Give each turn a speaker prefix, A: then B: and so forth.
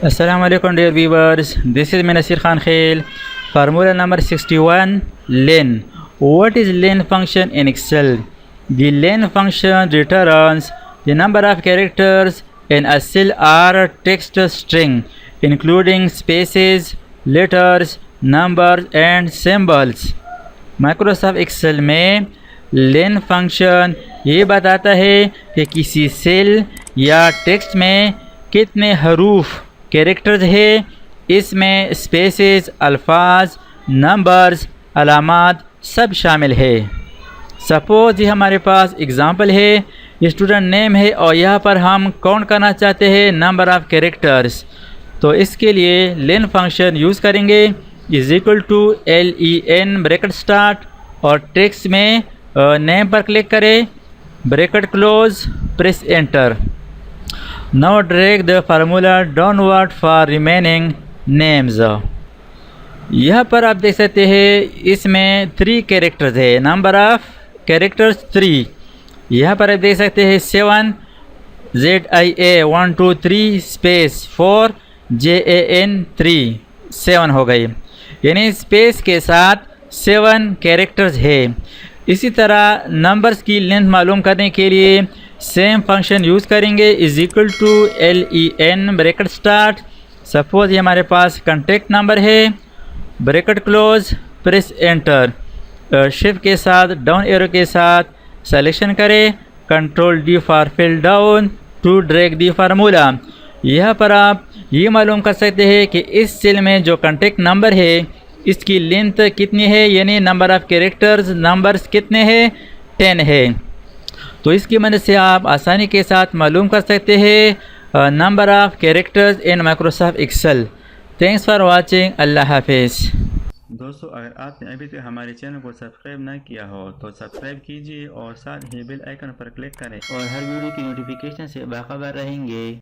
A: Assalamu alaikum dear viewers, this is Nasir Khan Khail. Formula number 61, len. What is len function in Excel? The len function returns the number of characters in a cell or text string, including spaces, letters, numbers and symbols. Microsoft Excel में len function ये बताता है कि किसी cell या text में कितने हरूफ कैरेक्टर्स है। इसमें स्पेसेस, अल्फाज, नंबर्स, अलामात सब शामिल है। सपोज ये हमारे पास एग्ज़ाम्पल है, स्टूडेंट नेम है और यहाँ पर हम काउंट करना चाहते हैं नंबर ऑफ़ कैरेक्टर्स। तो इसके लिए लेन फंक्शन यूज़ करेंगे। Is equal to len bracket start और टेक्स्ट में नेम पर क्लिक करें, bracket close, press enter. Now drag the formula downward for remaining names. यहाँ पर आप देख सकते हैं इसमें 3 कैरेक्टर्स है, नंबर ऑफ़ कैरेक्टर्स 3। यहाँ पर आप देख सकते हैं 7 ZIA 1 2 3 स्पेस 4 JAN 3 7 हो गई, यानी स्पेस के साथ 7 कैरेक्टर्स है। इसी तरह नंबर्स की लेंथ मालूम करने के लिए सेम फंक्शन यूज़ करेंगे। Is equal to len bracket start. Suppose ये हमारे पास कॉन्टेक्ट नंबर है, bracket close, press enter. Shift के साथ डाउन एरो के साथ सेलेक्शन करें, control D for fill down to drag the formula. यहाँ पर आप ये मालूम कर सकते हैं कि इस सेल में जो कॉन्टेक्ट नंबर है इसकी लेंथ कितनी है, यानी नंबर ऑफ़ कैरेक्टर्स नंबर्स कितने हैं, 10 है। तो इसकी मदद से आप आसानी के साथ मालूम कर सकते हैं number of characters in Microsoft Excel. Thanks for watching. अल्लाह हाफिज़।
B: दोस्तों, अगर आपने अभी तक हमारे चैनल को सब्सक्राइब ना किया हो तो सब्सक्राइब कीजिए और साथ ही बेल आइकन पर क्लिक करें और हर वीडियो की नोटिफिकेशन से बाखबर रहेंगे।